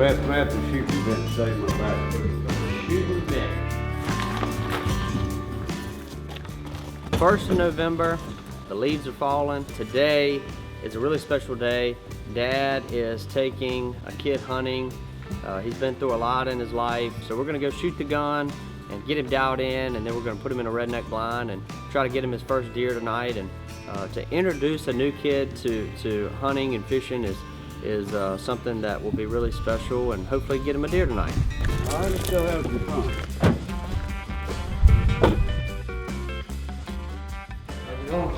best method of shooting bit to save my back. Shooting bit. 1st of November, the leaves are falling. Today is a really special day. Dad is taking a kid hunting. He's been through a lot in his life, so we're gonna go shoot the gun and get him dialed in, and then we're gonna put him in a Redneck Blind and try to get him his first deer tonight. And to introduce a new kid to hunting and fishing is something that will be really special, and hopefully get him a deer tonight. All right, let's go have some fun.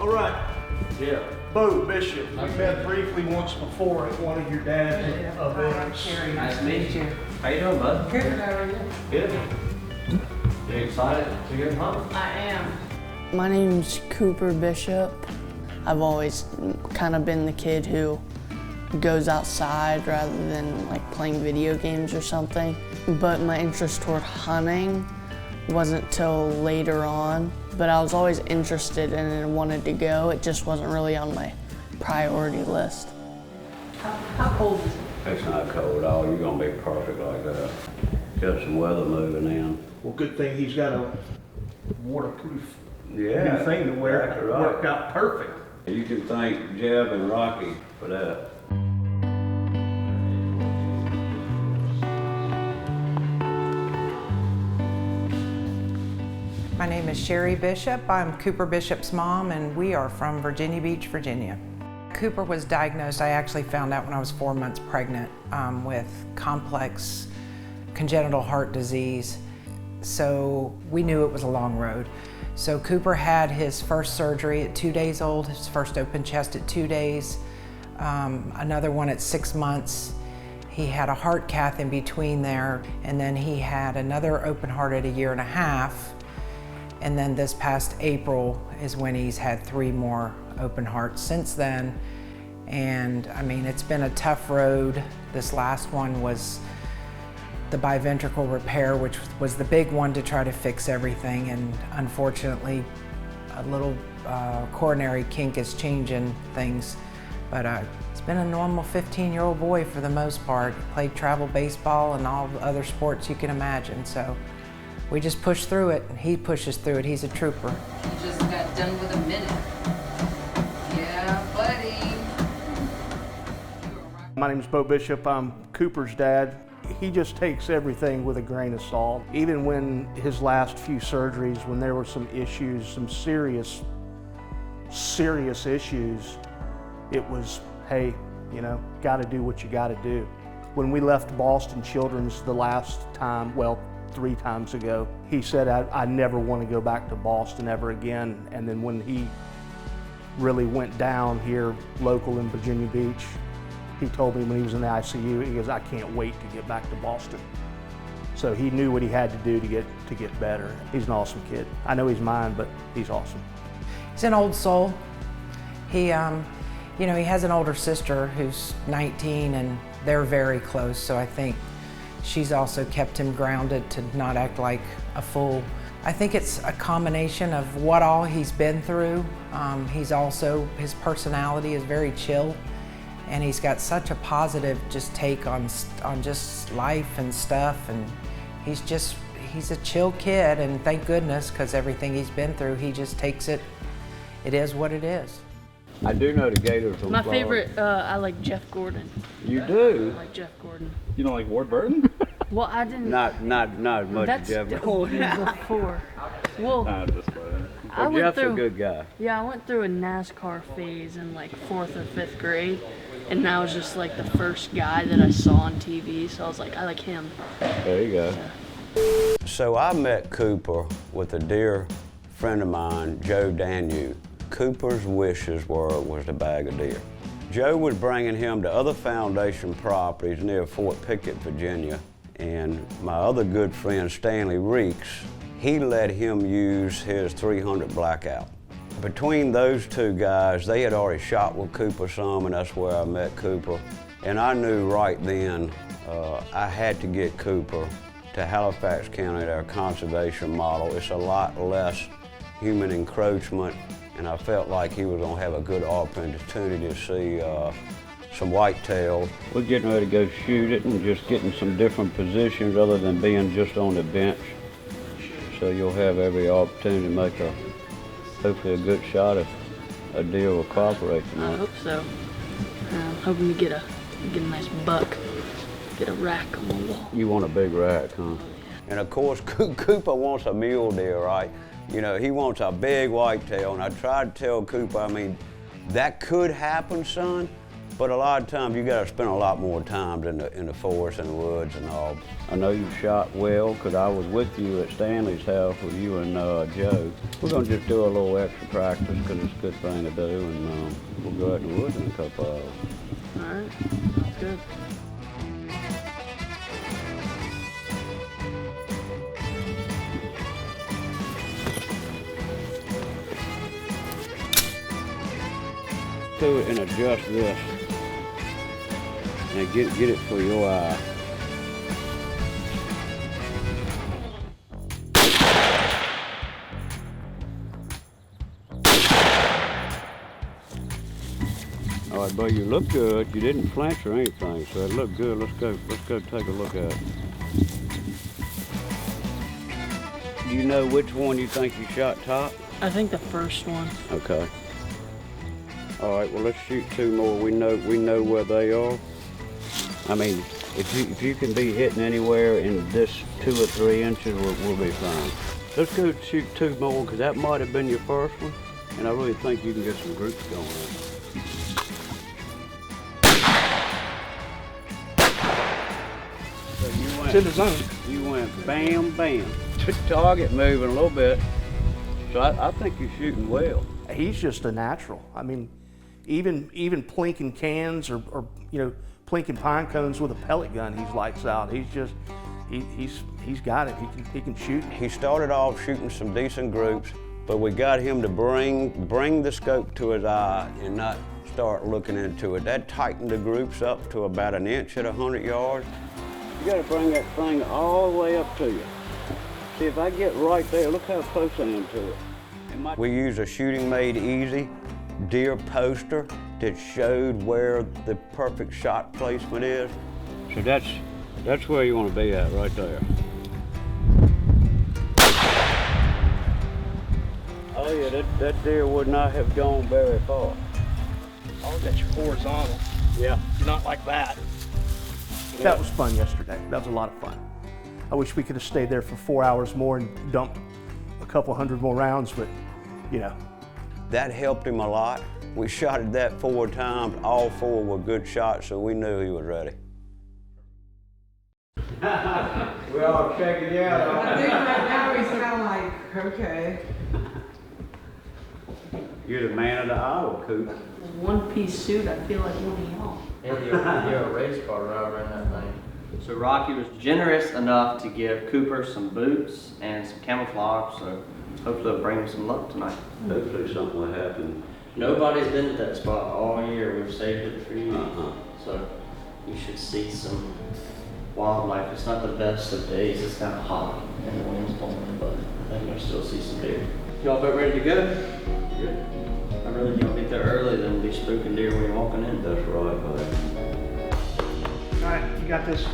All right. Yeah. Bo Bishop, we met briefly once before at one of your dad's events. Nice to meet you. How you doing, bud? Good, how are you? Good. You excited to go hunt? I am. My name's Cooper Bishop. I've always kind of been the kid who goes outside rather than like playing video games or something. But my interest toward hunting wasn't till later on. But I was always interested in it and wanted to go. It just wasn't really on my priority list. How cold is it? It's not cold at all. You're gonna be perfect like that. Got some weather moving in. Well, good thing he's got a waterproof Yeah. new thing to wear. Exactly It right. worked out perfect. You can thank Jeb and Rocky for that. My name is Sherry Bishop. I'm Cooper Bishop's mom, and we are from Virginia Beach, Virginia. Cooper was diagnosed, I actually found out when I was 4 months pregnant, with complex congenital heart disease. So we knew it was a long road. So Cooper had his first surgery at 2 days old, his first open chest at 2 days, another one at 6 months. He had a heart cath in between there, and then he had another open heart at 1.5 years. And then this past April is when he's had 3 more open hearts since then. And I mean, it's been a tough road. This last one was the biventricle repair, which was the big one to try to fix everything. And unfortunately, a little coronary kink is changing things. But it's been a normal 15-year-old boy for the most part. Played travel baseball and all the other sports you can imagine. So we just push through it. He pushes through it. He's a trooper. You just got done with a minute. Yeah, buddy. My name's Bo Bishop. I'm Cooper's dad. He just takes everything with a grain of salt. Even when his last few surgeries, when there were some issues, some serious issues, it was, hey, you know, gotta do what you gotta do. When we left Boston Children's the last time, well, 3 times ago, he said, I never want to go back to Boston ever again. And then when he really went down here local in Virginia Beach, he told me when he was in the ICU, he goes, I can't wait to get back to Boston. So he knew what he had to do to get better. He's an awesome kid. I know he's mine, but he's awesome. He's an old soul. He, you know, he has an older sister who's 19, and they're very close. So I think she's also kept him grounded to not act like a fool. I think it's a combination of what all he's been through. He's also, his personality is very chill, and he's got such a positive just take on just life and stuff, and he's a chill kid, and thank goodness, because everything he's been through, he just takes it, it is what it is. I do know the Gators on My Florida. favorite, I like Jeff Gordon. You do? I like Jeff Gordon. You don't like Wardburton? Well, I didn't. Not as much as That's Jeff. before. Well, Just playing. I went Jeff's through. a good guy. Yeah, I went through a NASCAR phase in like 4th or 5th grade, and that was just like the first guy that I saw on TV. So I was like, I like him. There you go. Yeah. So I met Cooper with a dear friend of mine, Joe Danu. Cooper's wishes was to bag a deer. Joe was bringing him to other foundation properties near Fort Pickett, Virginia, and my other good friend, Stanley Reeks, he let him use his 300 Blackout. Between those 2 guys, they had already shot with Cooper some, and that's where I met Cooper. And I knew right then I had to get Cooper to Halifax County, their conservation model. It's a lot less human encroachment, and I felt like he was gonna have a good opportunity to see some whitetails. We're getting ready to go shoot it and just getting some different positions other than being just on the bench. So you'll have every opportunity to make hopefully a good shot if a deer will cooperate tonight. I hope so. I'm hoping to get a nice buck, get a rack on the wall. You want a big rack, huh? And of course, Cooper wants a mule deer, right? You know, he wants a big whitetail, and I tried to tell Cooper, I mean, that could happen, son, but a lot of times you gotta spend a lot more time in the forest and the woods and all. I know you shot well, because I was with you at Stanley's house with you and Joe. We're gonna just do a little extra practice, because it's a good thing to do, and we'll go out in the woods in a couple hours. All right, sounds good. To it and adjust this, and get it for your eye. All right, buddy, you look good. You didn't flinch or anything, so it looked good. Let's go take a look at it. Do you know which one you think you shot top? I think the first one. Okay. All right, well, let's shoot two more. We know where they are. I mean, if you can be hitting anywhere in this 2 or 3 inches, we'll be fine. Let's go shoot two more, because that might have been your first one, and I really think you can get some groups going on. So It's in the zone. You went bam, bam. Target moving a little bit. So I think you're shooting well. He's just a natural. I mean, even plinking cans or you know, plinking pine cones with a pellet gun, he's lights out. He's just, he's got it. He can shoot. He started off shooting some decent groups, but we got him to bring the scope to his eye and not start looking into it. That tightened the groups up to about 1 inch at 100 yards. You got to bring that thing all the way up to you. See, if I get right there, look how close I am to it. We use a Shooting Made Easy deer poster that showed where the perfect shot placement is. So that's where you want to be at, right there. Oh yeah, that deer would not have gone very far. Oh, that's your horizontal. Yeah. You're not like that. That was fun yesterday. That was a lot of fun. I wish we could have stayed there for 4 hours more and dumped a couple hundred more rounds, but you know. That helped him a lot. We shot at that 4 times. All 4 were good shots, so we knew he was ready. We're all checking you out. I think right now he's kind of like, okay. You're the man of the hour, Coop. One-piece suit, I feel like one of y'all. And you're a race car driver in that thing. So Rocky was generous enough to give Cooper some boots and some camouflage, so hopefully it'll bring him some luck tonight. Hopefully something will happen. Nobody's been to that spot all year. We've saved it for you. Uh-huh. So you should see some wildlife. It's not the best of days. It's kind of hot and the wind's blowing, but I think you'll still see some deer. Y'all about ready to go? Good. I really don't get there early, then be spooking deer when you're walking in. That's right, buddy. All right, you got this.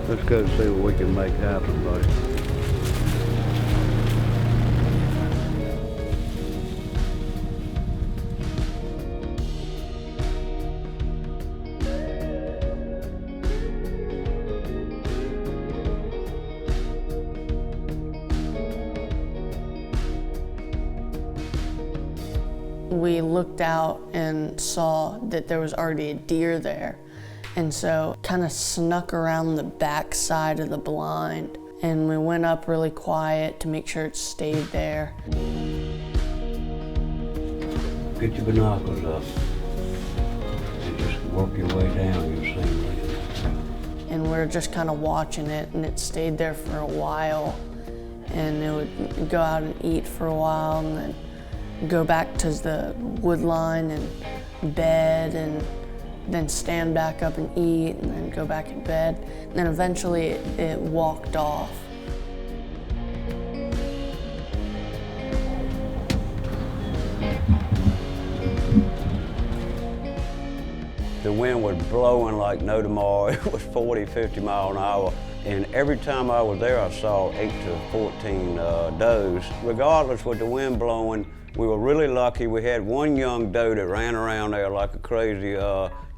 Let's go see what we can make happen, buddy. We looked out and saw that there was already a deer there. And so kind of snuck around the back side of the blind. And we went up really quiet to make sure it stayed there. Get your binoculars up and just work your way down, you'll see it. And we were just kind of watching it, and it stayed there for a while. And it would go out and eat for a while, and then go back to the wood line and bed, and then stand back up and eat, and then go back in bed. And then eventually it walked off. The wind was blowing like no tomorrow. It was 40, 50 miles an hour. And every time I was there, I saw 8 to 14 does. Regardless with the wind blowing, we were really lucky. We had one young doe that ran around there like a crazy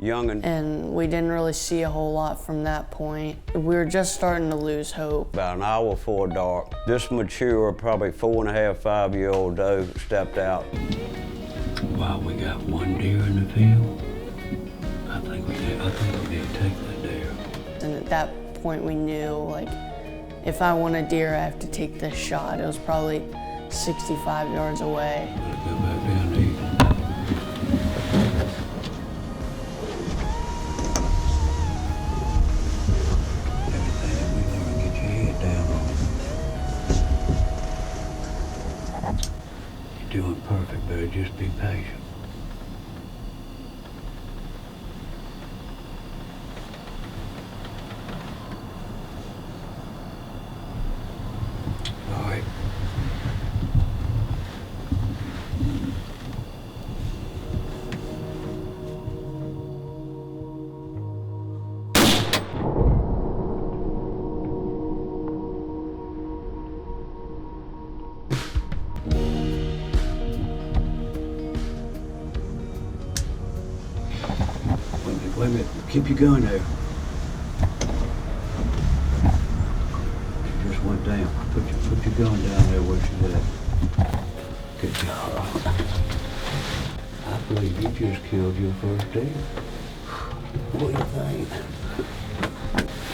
young'un. And we didn't really see a whole lot from that point. We were just starting to lose hope. About an hour before dark, this mature, probably 4.5, 5-year-old doe stepped out. Wow, we got one deer in the field. I think we need to take that deer. And at that point we knew, like, if I want a deer, I have to take this shot. It was probably 65 yards away. Let's go back down there. Everything that we learn, get your head down on. You're doing perfect, buddy. Just be patient. All right. Wait a minute, keep your gun there. She just went down. Put your gun down there where she's at. Good job. I believe you just killed your first deer. What do you think?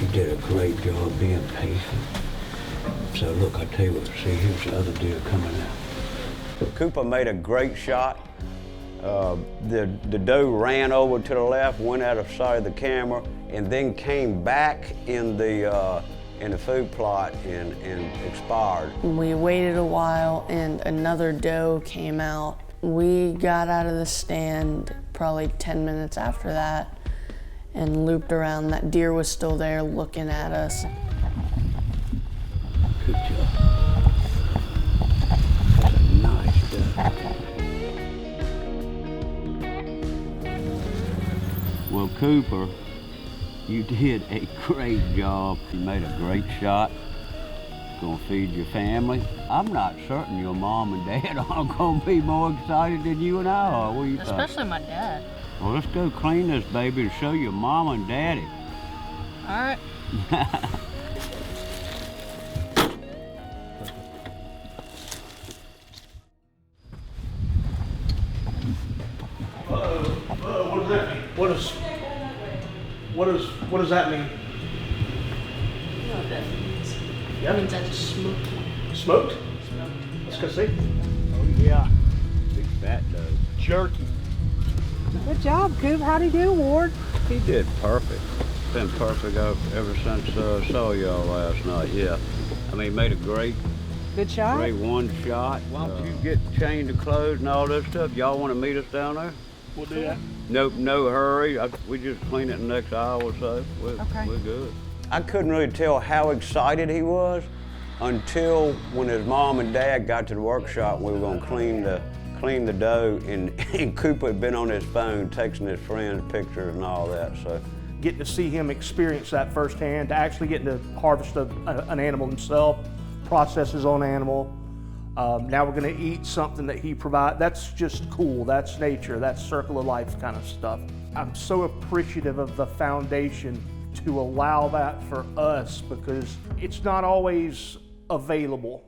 You did a great job being patient. So look, I tell you what, see, here's the other deer coming out. Cooper made a great shot. The doe ran over to the left, went out of sight of the camera, and then came back in the food plot and expired. We waited a while and another doe came out. We got out of the stand probably 10 minutes after that and looped around. That deer was still there looking at us. Good job. That's a nice doe. Well, Cooper, you did a great job. You made a great shot. Gonna feed your family. I'm not certain your mom and dad are gonna be more excited than you and I are. What do you think? Especially my dad. Well, let's go clean this baby to show your mom and daddy. All right. What does that mean? What does that mean? You know what that means. Yeah. That means I just smoked one. Smoked? Let's go see. Oh yeah. Big fat doe. Jerky. Good job, Coop. How'd he do, Ward? He did perfect. Been perfect ever since saw y'all last night. Yeah. I mean, he made a great shot. Great one shot. Why don't you get chained to clothes and all this stuff? Y'all want to meet us down there? We'll do that. No hurry. We just clean it in the next hour or so. We're good. I couldn't really tell how excited he was until when his mom and dad got to the workshop. We were going to clean the doe, and Cooper had been on his phone texting his friends pictures and all that. So getting to see him experience that firsthand, to actually getting to harvest an animal himself, process his own animal. Now we're going to eat something that he provides. That's just cool. That's nature. That's circle of life kind of stuff. I'm so appreciative of the foundation to allow that for us, because it's not always available.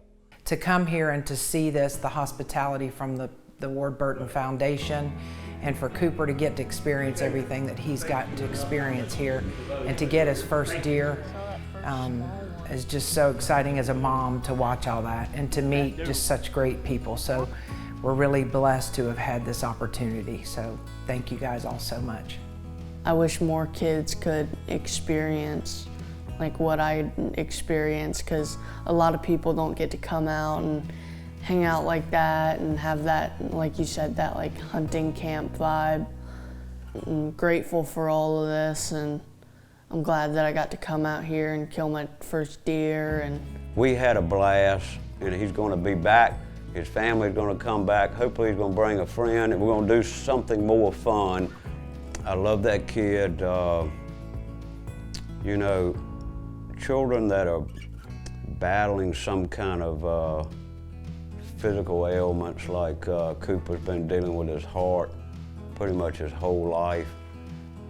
To come here and to see this, the hospitality from the Wardburton Foundation, and for Cooper to get to experience everything that he's gotten to experience here, and to get his first deer, is just so exciting as a mom to watch all that and to meet just such great people. So we're really blessed to have had this opportunity. So thank you guys all so much. I wish more kids could experience like what I experienced, because a lot of people don't get to come out and hang out like that and have that, like you said, that like hunting camp vibe. I'm grateful for all of this, and I'm glad that I got to come out here and kill my first deer. And we had a blast, and he's going to be back. His family's going to come back. Hopefully he's going to bring a friend, and we're going to do something more fun. I love that kid. You know, children that are battling some kind of physical ailments like Cooper's been dealing with his heart pretty much his whole life,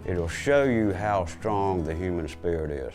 it'll show you how strong the human spirit is.